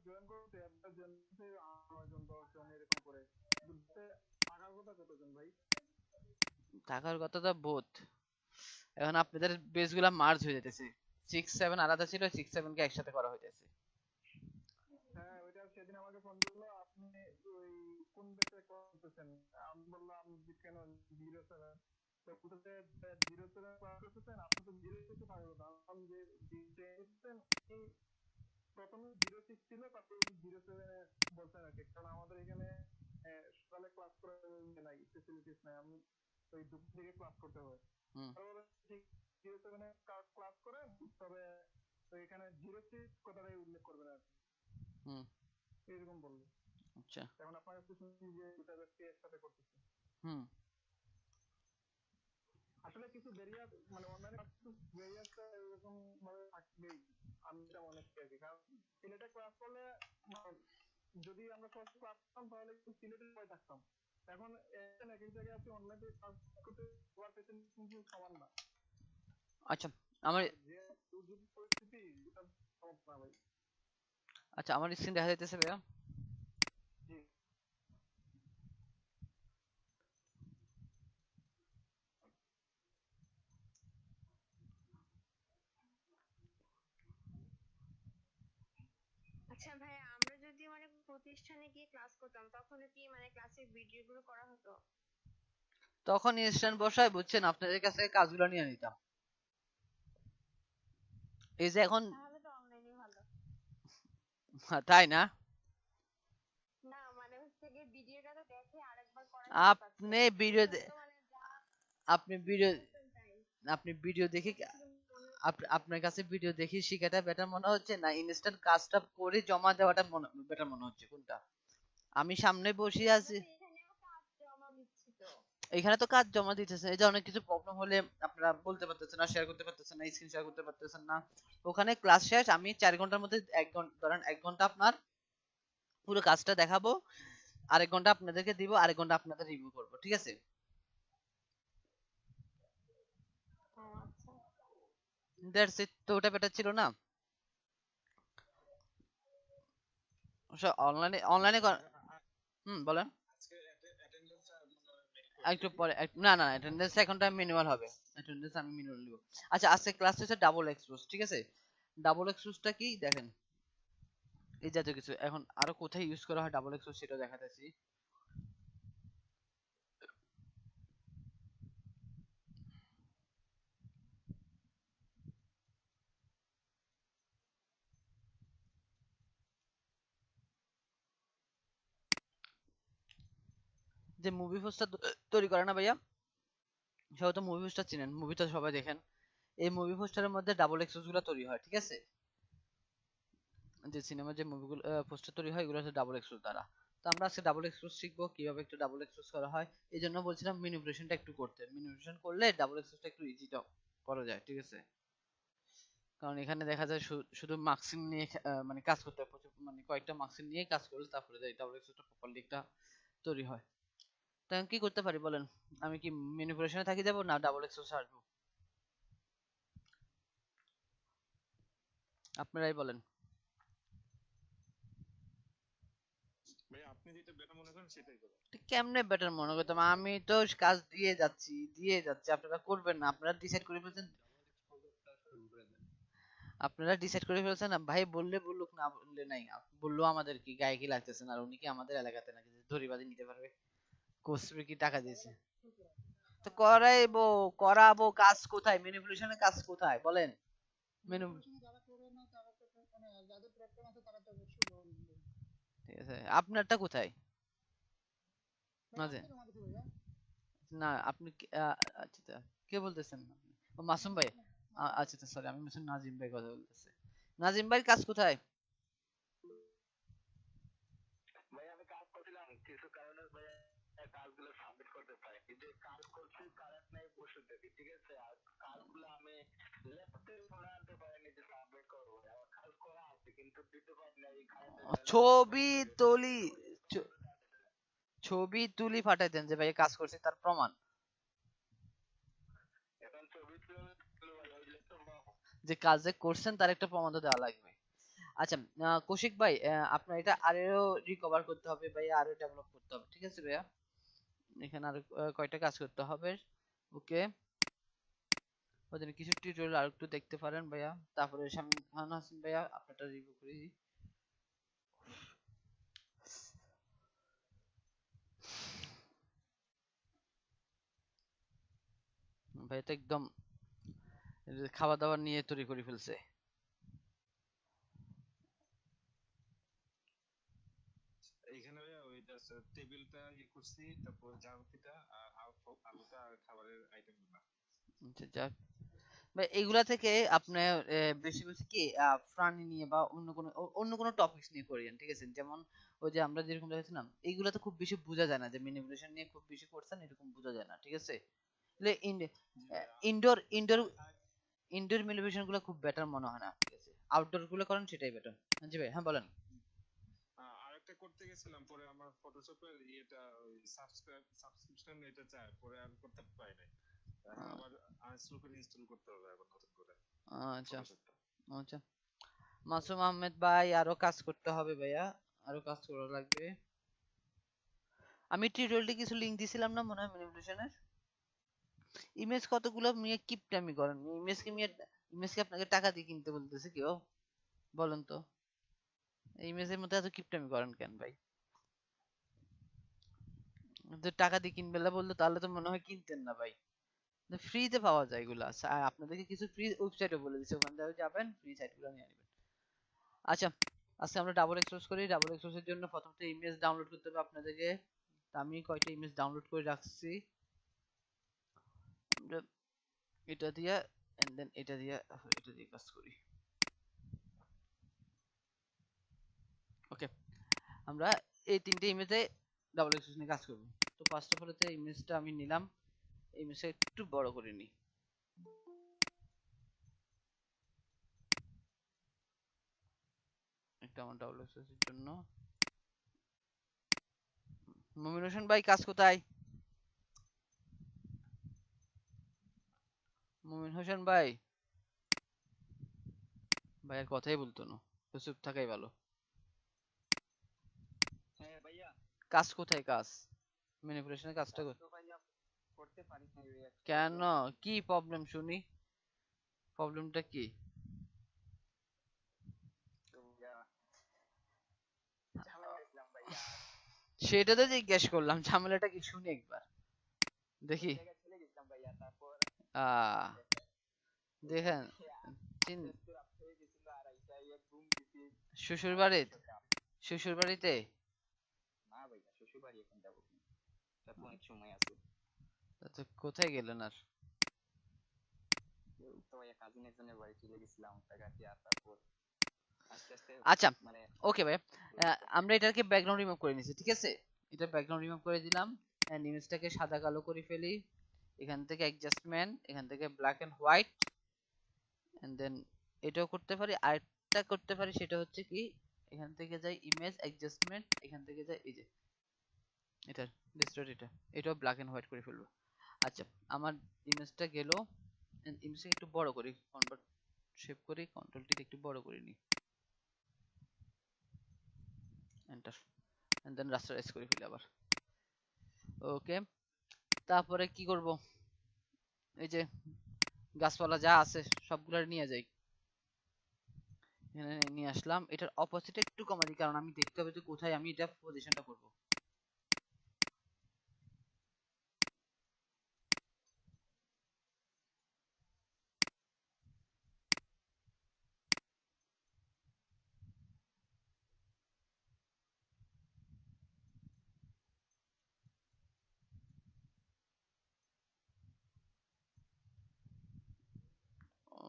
Join করতে আপনার জন্য 9 জন 10 জন এরকম করে টাকার কথা কতজন ভাই? টাকার কথা তো বোধ এখন আপনাদের বেস গুলা মার্জ হয়ে যেতেছে, 6 7 আলাদা ছিল, 6 7 কে একসাথে করা হইতেছে। হ্যাঁ ওইটা সেদিন আমাকে ফোন করলো, আপনি ওই কোন বেসে করতেছেন? আমি বললাম কেন 07, তো বলতেছে 07 ক্লাস করতেছেন, আপনি তো 06 পাগল। আমি যে 10 প্রথমে 06 ছিল, তারপরে 07 বলছেন আর কি, কারণ আমাদের এখানে সকালে ক্লাস করে নাই, ফেসিলিটিস নাই, আমি ওই দুপুর থেকে ক্লাস করতে হয়। তারপরে ঠিক 07 ক্লাস করেন, তবে তো এখানে 06 কথাটাই উল্লেখ করবেন আর কি, এরকম বললো। আচ্ছা এখন আপনার কাছে শুনছি যে দুটা ব্যক্তি একসাথে করতেছে। আসলে কিছু ব্যারিয়ার, মানে অনলাইনে কিছু ব্যারিয়ারটা এরকম ভাবে থাকবেই, আমি এটা মনে করি আর কি। কারণ সিলেটে ক্লাস করলে যদি আমরা সব ক্লাস করতাম তাহলে কিন্তু সিলেটে সবাই থাকতাম। এখন এক এক জায়গায় আছে অনলাইনে ক্লাস করতে, সবার ফেসিলিটি কিন্তু সমান না। আচ্ছা আমার যে দুর্যোগ পরিস্থিতি এটা সমস্যা ভাই। আচ্ছা আমার স্ক্রিন দেখা যাইতেছে ভাইয়া? জি আচ্ছা ভাইয়া, আমরা যদি মানে প্রতিষ্ঠানে গিয়ে ক্লাস করতাম তখন কি মানে ক্লাসের ভিডিও গুলো করা হতো? তখন ইনস্ট্যান্ট বসায় বুঝছেন আপনাদের কাছে কাজগুলো নিয়ে নিতাম। এই যে এখন তাহলে তো অনলাইনে ভালো। তাই না? না মানে হচ্ছে গিয়ে ভিডিওটা তো দেখে আরেকবার করার সুযোগ আছে। আপনি ভিডিও এখানে তো মানে যা আপনি ভিডিও করতেন তাই। আপনি ভিডিও দেখে এটা শুধু মনে আপনার কাছে ভিডিও দেখে শিখাটা বেটার মনে হচ্ছে না ইনস্ট্যান্ট কাজটা করে জমা দেওয়াটা বেটার মনে হচ্ছে কোনটা? আমি সামনে বসে ভাই আমরা আছি, তো এখানেও কাজ জমা দিচ্ছি তো। এখানে তো কাজ জমা দিতেছেন, এই যে অনেক কিছু প্রবলেম হলে আপনারা বলতে পারতেছেন না, শেয়ার করতে পারতেছেন না, স্ক্রিন শেয়ার করতে পারতেছেন না। ওখানে ক্লাস শেষ, আমি 4 ঘন্টার মধ্যে 1 ঘন্টা ধরেন 1 ঘন্টা আপনার পুরো কাজটা দেখাবো, আরেক ঘন্টা আপনাদেরকে দিব, আরেক ঘন্টা আপনাদের রিভিউ করবো, ঠিক আছে? ও আচ্ছা। দ্যাটস ইট, তো ওটা বেটার ছিল না? অনলাইনে অনলাইনে বলেন। একটু পরে না না অ্যাটেন্ডেন্স এখন ম্যানুয়াল হবে, অ্যাটেন্ডেন্স আমি ম্যানুয়াল নিব। আচ্ছা আজকে ক্লাস হচ্ছে ডাবল এক্সপোজ, ঠিক আছে? ডাবল এক্সপোজটা কি দেখেন, এই জাতীয় কিছু এখন আরো কোথায় ইউজ করা হয় ডাবল এক্সপোজ সেটা দেখাতেছি। যে মুভি পোস্টার তৈরি করে না ভাইয়া, সবাই তো মুভি পোস্টার চিনেন, মুভি তো সবাই দেখেন। এই মুভি পোস্টারের মধ্যে ডাবল এক্সপোজ গুলো তৈরি হয়, ঠিক আছে? যে সিনেমার যে মুভিগুলো পোস্টার তৈরি হয় এগুলো হচ্ছে ডাবল এক্সপোজ দ্বারা। তো আমরা আজকে ডাবল এক্সপোজ শিখবো কিভাবে একটু ডাবল এক্সপোজ করা হয়। এই জন্য বলছিলাম ম্যানিপুলেশনটা একটু করতে, ম্যানিপুলেশন করলে ডাবল এক্সপোজটা একটু ইজি করা যায়, ঠিক আছে? কারণ এখানে দেখা যায় শুধু মার্কসিং নিয়ে মানে কাজ করতে হয়, প্রচুর মানে কয়েকটা মার্কসিং নিয়ে কাজ করলে তারপরে ডাবল এক্সপোজটা প্রপারলি একটা তৈরি হয়। তো আমি কি করতে পারি বলেন? আমি কি ম্যানিপুলেশনে থাকি যাব না ডাবল এক্সপোজ আসবো? আপনারাই বলেন। ভাই, আপনি যেটা বেটার মনে করেন সেটাই করুন। কেমনে বেটার মনে করতাম, আমি তো কাজ দিয়ে যাচ্ছি আপনারা করবেন না, আপনারা ডিসাইড করে ফেলছেন। আপনারা ডিসাইড করে ফেলছেন না ভাই, বললে বলুক না বললে নাই, বললো আমাদের কি গায়ে কি লাগতেছে না, আর উনি কি আমাদের এলাকাতে নাকি ধরিবাদি নিতে পারবে? কোসবে কি টাকা দিয়েছে? তো করাইবো, করাবো, কাজ কোথায়? ম্যানিপুলেশনের কাজ কোথায় বলেন? মেনু ঠিক আছে, আপনারটা কোথায়? মাঝে না আপনি আচ্ছা আচ্ছা, কে বলতেছেন? ও, মাসুম ভাই। আচ্ছা আচ্ছা সরি, আমি বলছি নাজিম ভাই কথা বলতেছে। নাজিম ভাইয়ের কাজ কোথায়? ভাই আমি কাজ করছিলাম, কিছু কারণে ভাই কাজগুলো সাবমিট করতে পারি, কিন্তু কাজ করছি কারেন্ট নাই বসে থাকি, ঠিক আছে? আর কাজগুলো আমি লেফটে মনে আনতে পারিনি যে সাবমিট করবো, আমার কাজ করা আছে কিন্তু দিতে পারি না এই কারেন্টের কারণে, আমার ছবি সমস্যা হয়ে গেছে ভাই। তুলি, ছবি তুলি পাঠাই দেন যে ভাই কাজ করছি তার প্রমাণ। এখন ছবি তুলে ভাই ওই ল্যাপটপ যে কাজ যে করছেন তার একটা প্রমাণ তো দেওয়া লাগবে। আচ্ছা কৌশিক ভাই, আপনার এটা আরো রিকভার করতে হবে ভাইয়া, আরো ডেভেলপ করতে হবে, ঠিক আছে ভাইয়া? এখানে আরো কয়টা কাজ করতে হবে। ওকে, ওদের কিছু টিউটোরিয়াল আর একটু দেখতে পারেন ভাইয়া। তারপরে শামীম খান হাসান ভাইয়া আপনারটা রিভিউ করি। ভাইয়া তো একদম খাওয়া দাওয়া নিয়ে তৈরি করে ফেলছে। এইখানে ভাইয়া ওই জাস্ট টেবিলটা করছি, তারপর জ্যামিতিটা আর আলুটা আর খাবারের আইটেমগুলো। আচ্ছা যাক ভাই, এগুলা থেকে আপনি বেশি বেশি কি প্রাণী নিয়ে বা অন্য কোনো টপিকস নিয়ে করেন, ঠিক আছে? যেমন ওই যে আমরা যেরকম দেখেছিলাম, এইগুলা তো খুব বেশি বোঝা যায় না, যে ম্যানিপুলেশন নিয়ে খুব বেশি করছেন এরকম বোঝা যায় না, ঠিক আছে? জি ভাইয়া। ইনডোর ইনডোর আর আর ইনডোর ম্যানিপুলেশন গুলো খুব বেটার মনে হয় না, ঠিক আছে? আউটডোর গুলো করেন সেটাই বেটার। জি ভাই, হ্যাঁ বলেন। আরেকটা করতে গেছিলাম, পরে আমার ফটোশপের ইয়েটা ওই সাবস্ক্রিপশন এটা চায়, পরে আর করতে পারি নাই। এখন আহ, আবার আনইনস্টল করে ইনস্টল করতে হবে আবার নতুন করে আচ্ছা ফটোশপটা। আচ্ছা, মাসুম আহমেদ ভাই আরো কাজ করতে হবে ভাইয়া, আরো কাজ করা লাগবে। আমি টিউটোরিয়ালটি কিছু লিংক দিছিলাম না মনে হয় ম্যানিপুলেশনের? ইমেজ কতগুলো নিয়ে কিপটামি করেন? ইমেজ কি আপনাকে টাকা দিয়ে কিনতে বলতেছে কেউ? বলেন তো, এই ইমেজের মধ্যে এত কিপটামি করেন কেন ভাই? যদি টাকা দিয়ে কিনবে না বললো তাহলে তো মনে হয় কিনতেন না ভাই। ফ্রিতে পাওয়া যায় এগুলা। আর আপনাদেরকে কিছু ফ্রি ওয়েবসাইটও বলে দিচ্ছে, ওখান থেকে যাবেন ফ্রি সাইটগুলো নিয়ে নেবেন। আচ্ছা, আজকে আমরা ডাবল এক্সপোজ করি। ডাবল এক্সপোজের জন্য প্রথমত ইমেজ ডাউনলোড করতে হবে আপনাদেরকে। আমি কয়টা ইমেজ ডাউনলোড করে রাখছি। আমরা এটা দিয়ে এন্ড দেন এটা দিয়ে কাজ করি। ওকে, আমরা এই তিনটে ইমেজে ডাবল এক্সপোজ নিয়ে কাজ করব। তো ফার্স্ট অফ অল ইমেজটা আমি নিলাম, ইমেজটা একটু বড় করে নিই। একটা আমার ডাবল এক্সপোজের জন্য। মুমিন হোসেন ভাই কাজ কোথায়? মুমিন হোসেন ভাই, ভাইয়ের কথাই বলতো না, তো চুপ থাকাই ভালো। হ্যাঁ ভাইয়া, কাজ কোথায়? কাজ ম্যানিপুলেশনের কাজটা কাজ তো ভাইয়া করতে পারি না ভাইয়া, কেন? প্রবলেম। কি প্রবলেম শুনি, প্রবলেমটা কি? তো ভাইয়া ঝামেলা গেছিলাম ভাইয়া, সেটা তো জিজ্ঞেস করলাম, ঝামেলাটা কি শুনি একবার এক দেখি। জায়গায় চলে গেছিলাম ভাইয়া, তারপর আহ ওইখান দেখেন, থেকে চিন আস্তে আস্তে রাত হয়ে গেছিল, আর আইসা এক ঘুম দিছি। শ্বশুর আর বাড়িতে, কিছু কাম শ্বশুর বাড়িতে? না ভাইয়া, শ্বশুর বাড়ি এখন যাবো না, তার তো অনেক সময় আছে। তো কোথায় গেলেন আর? ওই তো ভাইয়া কাজিন একজনের বাড়ি চলে গেছিলাম টাকা দিয়ে, আর তারপর আস্তে আস্তে আচ্ছা মানে ওকে ভাই, বুঝছো। আমরা এটাকে ব্যাকগ্রাউন্ড রিমুভ করে নিছি, ঠিক আছে? এটা ব্যাকগ্রাউন্ড রিমুভ করে দিলাম, এন্ড ইমেজটাকে সাদা কালো করে ফেলি। এখান থেকে অ্যাডজাস্টমেন্ট, এখান থেকে black and white, and then এটাও করতে পারি। আরেকটা করতে পারি, সেটা হচ্ছে কি, এখান থেকে যাই ইমেজ অ্যাডজাস্টমেন্ট, এখান থেকে যাই এই যে এটা ডিস্টর্ট, এটাও ব্ল্যাক এন্ড হোয়াইট করে ফেলবো। আচ্ছা, আমার ইমেজটা গেল, ইমেজটাকে একটু বড় করি, কনভার্ট শেপ করি, কন্ট্রোল টি একটু বড় করে নিই, এন্টার, এন্ড দেন রাস্টারাইজ করে ফেলি আবার। ওকে, তারপরে কি করব? এই যে গাছপালা যা আছে সবগুলো নিয়ে যাই, এখানে নিয়ে আসলাম। এটার অপোজিট একটু কমা দিই, কারণ আমি দেখতে হবে যে কোথায় আমি এটা পজিশনটা করব।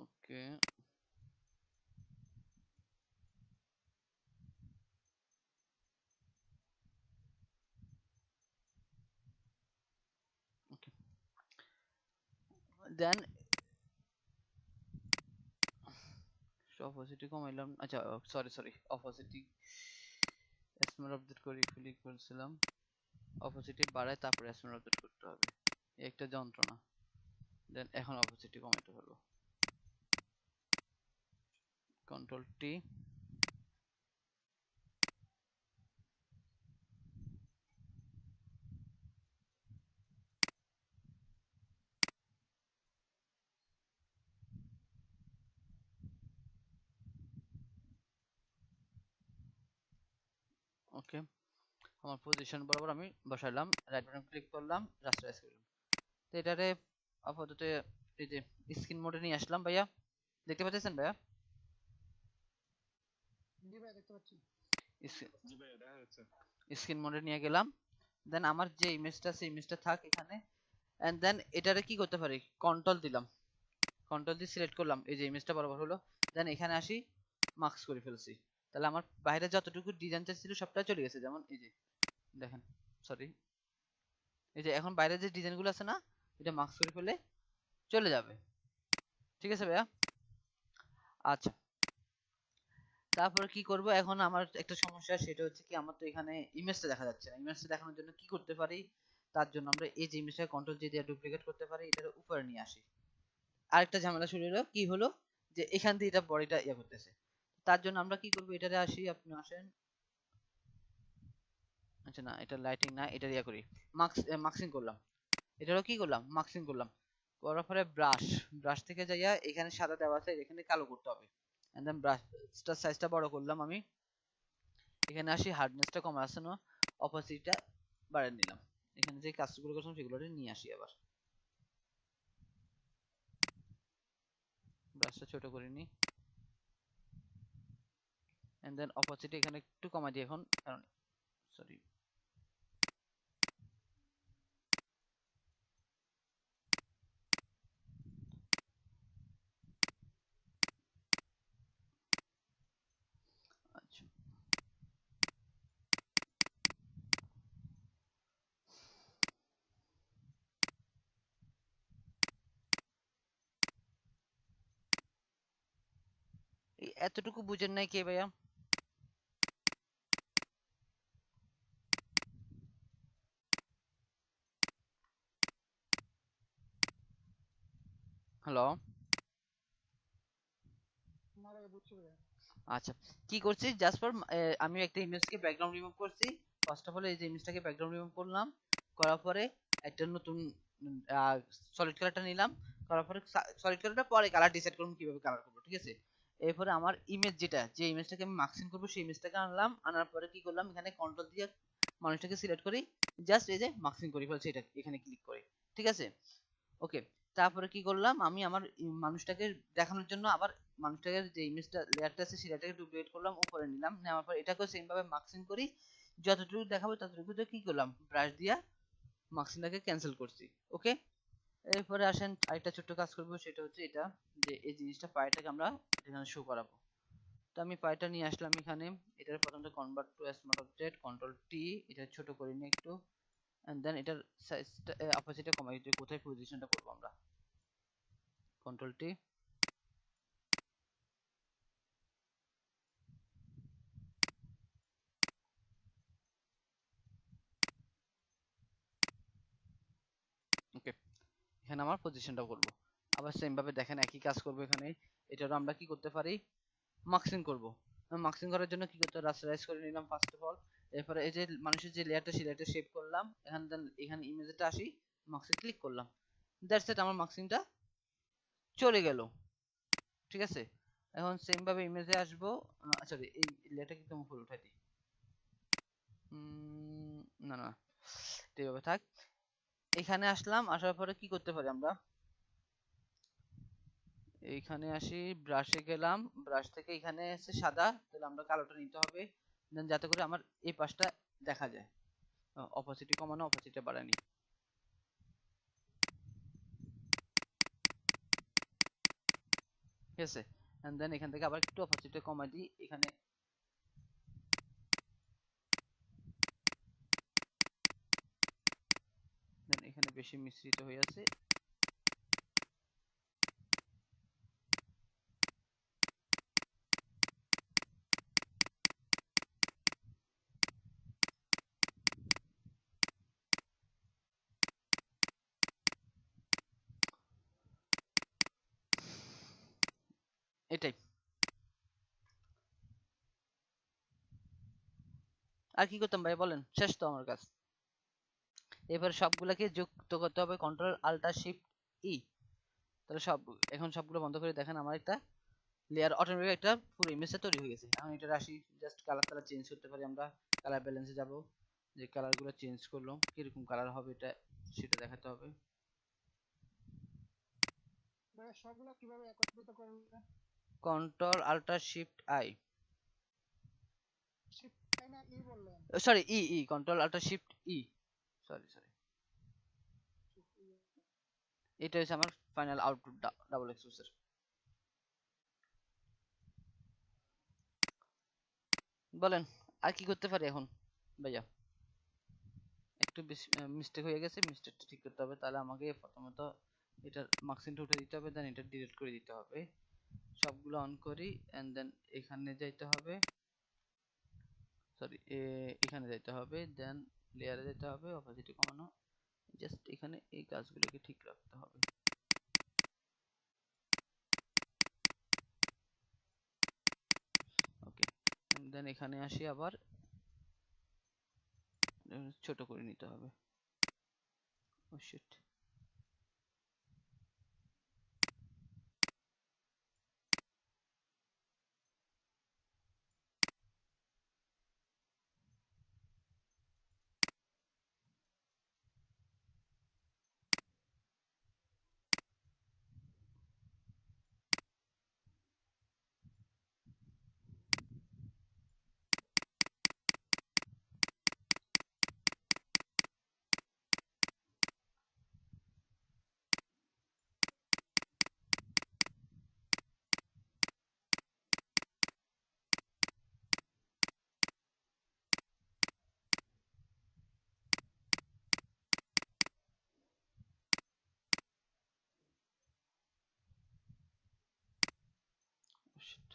ওকে, ওকে, দেন অপোজিটি কমাইলাম। আচ্ছা সরি সরি, অপোজিটি স্মল আপডেট করে ক্লিক করেছিলাম, অপোজিটি বাড়ায় তারপরে স্মল আপডেট করতে হবে, এই একটা যন্ত্রণা। দেন এখন অপোজিটি কমাইতে পারবো, কন্ট্রোল টি, ওকে, আমার পজিশন বরাবর আমি বসাইলাম, রাইট বাটন ক্লিক করলাম, রাস্টারাইজ করলাম। তো এটারে আপাতত এই যে স্ক্রিন মোডে নিয়ে আসলাম ভাইয়া, দেখতে পাচ্ছেন ভাইয়া? জি ভাই দেখতে পাচ্ছি। জি ভাই দেখা যাচ্ছে। স্ক্রিন মোডে নিয়ে গেলাম, দেন আমার যে ইমেজটা আছে ইমেজটা থাক এখানে, এন্ড দেন এটারে কি করতে পারি, কন্ট্রোল দিলাম, কন্ট্রোল দিয়ে সিলেক্ট করলাম, এই যে ইমেজটা বরাবর হলো, দেন এখানে আসি মার্কস করে ফেলছি। তাহলে আমার বাইরে যতটুকু ডিজাইনটা ছিল সবটা চলে গেছে। যেমন এই যে দেখেন, সরি, এই যে এখন বাইরে যে ডিজাইনগুলো আছে না, এটা মার্কস করে ফেলে চলে যাবে। ঠিক আছে ভাইয়া? আচ্ছা, তারপরে কি করব, এখন আমার একটা সমস্যা, সেটা হচ্ছে কি আমার তো এখানে ইমেজটা দেখা যাচ্ছে না। ইমেজটা দেখানোর জন্য কি করতে পারি, তার জন্য আমরা এই যে ইমেজটা কন্ট্রোল জি দিয়ে ডুপ্লিকেট করতে পারি, এটার উপরে নিয়ে আসি। আরেকটা ঝামেলা শুরু হলো, কি হলো যে এখান দিয়ে এটা বডিটা ইয়ে করতেছে। তার জন্য আমরা কি করব, এটারে আসি, আপনি আসেন, আচ্ছা না এটা লাইটিং না, এটা ইয়া করি, মার্কসিং করলাম, এটারও কি করলাম, মার্কসিং করলাম, করার পরে ব্রাশ থেকে যাইয়া এখানে সাদা দেওয়া আছে, এখানে কালো করতে হবে, এন্ড দেন ব্রাশটার সাইজটা বড় করলাম আমি, এখানে আসি, হার্ডনেসটা কমে আসানো, অপাসিটিটা বাড়িয়ে নিলাম, এখানে যে কাজগুলো করছিলাম সেগুলো নিয়ে আসি আবার, ব্রাশটা ছোট করে নিই, এন্ড দেন অপাসিটি এখানে একটু কমা দিই এখন, কারণ সরি, আচ্ছা এই এতটুকু বুঝেন নাই কে ভাইয়া? হ্যালো, না ভাই বুঝছি ভাই। আচ্ছা, কি করছি, জাস্ট ফর আমি একটা ইমেজকে ব্যাকগ্রাউন্ড রিমুভ করছি। ফার্স্ট অফ অল এই যে ইমেজটাকে ব্যাকগ্রাউন্ড রিমুভ করলাম, করার পরে একটা নতুন সলিড কালারটা নিলাম, করার পরে সলিড কালারটা পরে কালার ডিসাইড করব কিভাবে কালার করব, ঠিক আছে? এরপরে আমার ইমেজ যেটা, যে ইমেজটাকে আমি মার্কসিং করব সেই ইমেজটাকে আনলাম, আনার পরে কি করলাম, এখানে কন্ট্রোল দিয়ে মানুষটাকে সিলেক্ট করি, জাস্ট এই যে মার্কসিং করে ফেলছি, এটা এখানে ক্লিক করে, ঠিক আছে? ওকে, তারপরে কি করলাম, আমি আমার মানুষটাকে দেখানোর জন্য আবার মানুষটাকে যে ইমেজটা লেয়ারটা আছে সেটাকে ডুপ্লিকেট করলাম, উপরে নিলাম, নেওয়ার পর এটাকেও সেম ভাবে মার্কসিং করি, যতটুকু দেখাবো ততটুকুতে কি করলাম, ব্রাশ দিয়া মার্কসিংটাকে ক্যান্সেল করছি। ওকে, এরপরে আসেন আরেকটা ছোট্ট কাজ করব, সেটা হচ্ছে এটা, যে এই জিনিসটা পায়টাকে আমরা এখানে শো করাবো। তো আমি পায়টা নিয়ে আসলাম এখানে, এটার প্রথমত convert to smart object, control T, এটা ছোট করে নিই একটু, এন্ড দেন এটার সাইজটা অপোজিটে কমাই, যে কোথায় পজিশনটা করব আমরা, কন্ট্রোল টি, ওকে, এখানে আমার পজিশনটা করব। আবার সেম ভাবে দেখেন একই কাজ করব এখানে, এটারও আমরা কি করতে পারি, মার্কসিং করব। মার্কসিং করার জন্য কি করতে, রাস্টারাইজ করে নিলাম ফার্স্ট অফ অল, এরপরে এই যে মানুষের যে লেয়ারটা সেই লেয়ারটা শেপ করলাম, এখানে দেন এখানে ইমেজটা আসি, মার্কসিং ক্লিক করলাম, দ্যাটস ইট, আমার মার্কসিংটা চলে গেল। ঠিক আছে, এখন সেম ভাবে ইমেজে আসবো, সরি এই লেয়ারটা কিন্তু উপরে উঠাই দিই, না না এইভাবে থাক। এখানে আসলাম, আসার পরে কি করতে পারি আমরা, এইখানে আসি, ব্রাশে গেলাম, ব্রাশ থেকে এখানে এসে সাদা, তাহলে আমরা কালোটা নিতে হবে, দেন যাতে করে আমার এই পাশটা দেখা যায়, অপোসিটি কমানো, অপোসিটি বাড়ানি, ঠিক আছে? এন্ড দেন এখান থেকে আবার একটু অপোসিটি কমাই দিই, এখানে দেন এখানে বেশি মিশ্রিত হয়ে আছে, এটাই। আর কি করতাম ভাই বলেন, শেষ তো আমার কাজ। এবার সবগুলাকে যুক্ত করতে হবে, কন্ট্রোল আল্টা শিফট ই, তাহলে সব, এখন সবগুলো বন্ধ করে দেখেন আমার একটা লেয়ার অটোমেটিক একটা পুরো ইমেজটা তৈরি হয়ে গেছে। এখন এটা আসি জাস্ট কালার চেঞ্জ করতে পারি আমরা। কালার ব্যালেন্সে যাব, যে কালারগুলো চেঞ্জ করলাম কিরকম কালার হবে এটা সেটা দেখাতে হবে। ভাইয়া সবগুলো কিভাবে একত্রিত করবে? Control alt shift I, shift তাই না ই বললেন? Sorry E control alt shift E, sorry এটা হচ্ছে আমার ফাইনাল আউটপুট ডাবল এক্সপোজের। বলেন আর কি করতে পারি এখন ভাইয়া? একটু মিস্টেক হয়ে গেছে, মিস্টেকটা ঠিক করতে হবে। তাহলে আমাকে প্রথমত এটার মার্কসিনটা উঠে দিতে হবে, দেন এটা ডিলিট করে দিতে হবে। সবগুলো অন করি এন্ড দেন এখানে যাইতে হবে, সরি এখানে যাইতে হবে, দেন লেয়ারে যেতে হবে, অপাসিটি কমানো, জাস্ট এখানে এই কাজগুলোকে ঠিক রাখতে হবে। ওকে, দেন এখানে আসি আবার ছোট করে নিতে হবে। ও শিট,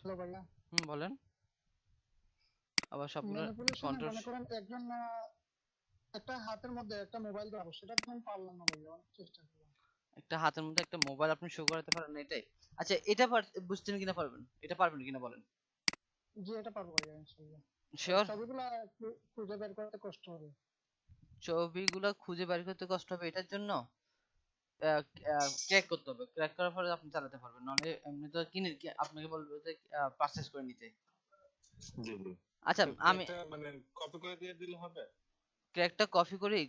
হ্যালো ভাইয়া, বলেন আবার সবগুলো ম্যানিপুলেশনে কন্ট্রোল। মনে করেন একজন একটা হাতের মধ্যে একটা মোবাইল ধরাবো, সেটা এখন পারলাম না ভাইয়া, অনেক চেষ্টা করলাম। একটা হাতের মধ্যে একটা মোবাইল আপনি শো করাতে পারেন না, এটাই? আচ্ছা এটা বুঝছেন কিনা, পারবেন এটা, পারবেন কিনা বলেন? জি এটা পারবো ভাইয়া ইনশাল্লাহ। শিওর? ছবিগুলা একটু খুঁজে বের করতে কষ্ট হবে। ছবিগুলো খুঁজে বের করতে কষ্ট হবে, এটার জন্য ক্র্যাক করতে হবে। ক্র্যাক করার পরে আপনি চালাতে পারবেন, নাহলে এমনি তো কিনে আপনাকে বলবে যে পারচেজ করে নিতে। জি জি। আচ্ছা তো আমি একটা মানে কপি করে দিয়ে দিলে হবে? ক্র্যাকটা কপি করি,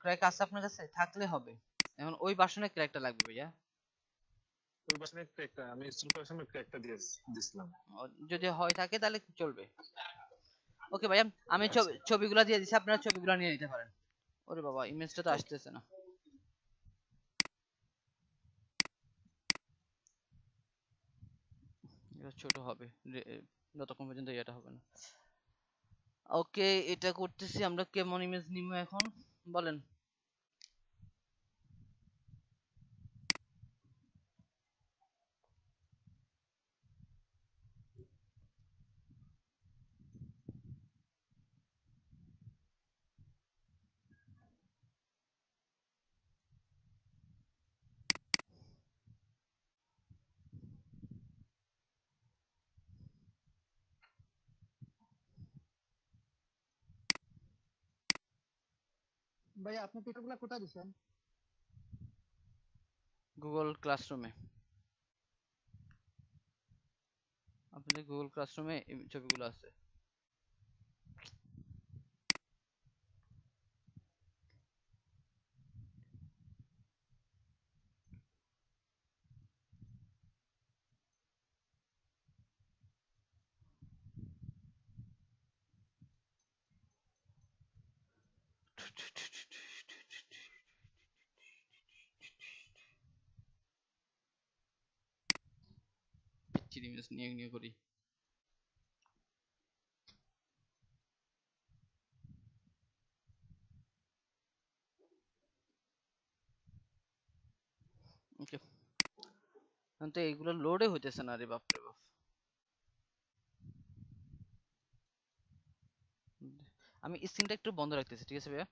ক্র্যাক আছে আপনার কাছে থাকলে হবে। এখন ওই ভার্সনে ক্র্যাকটা লাগবে ভাইয়া। ওই বাসনে একটা আমি ইনস্টল করার সময় একটা দিয়ে দিছিলাম। যদি হয় থাকে তাহলে চলবে। ওকে ভাইয়া, আমি আচ্ছা ছবিগুলো দিয়ে দিচ্ছি, আপনারা ছবিগুলো নিয়ে নিতে পারেন। ওরে বাবা, ইমেজটা তো ওকে। আসতেছে না। এটা ছোট হবে যতক্ষণ পর্যন্ত এটা হবে না। ওকে, এটা করতেছি আমরা। কেমন ইমেজ নিব এখন বলেন? ভাইয়া আপনি পিকগুলা কোথায় দিচ্ছেন? গুগল ক্লাসরুমে। আপনাদের গুগল ক্লাসরুমে ছবিগুলো আছে। পিচ্ছির ইমেজ নিয়ে নিয়ে করি। ওকে, তো এইগুলো লোডে হইতেছে না রে বাপ রে বাপ। আমি স্ক্রিনটা একটু বন্ধ রাখতেছি, ঠিক আছে ভাইয়া?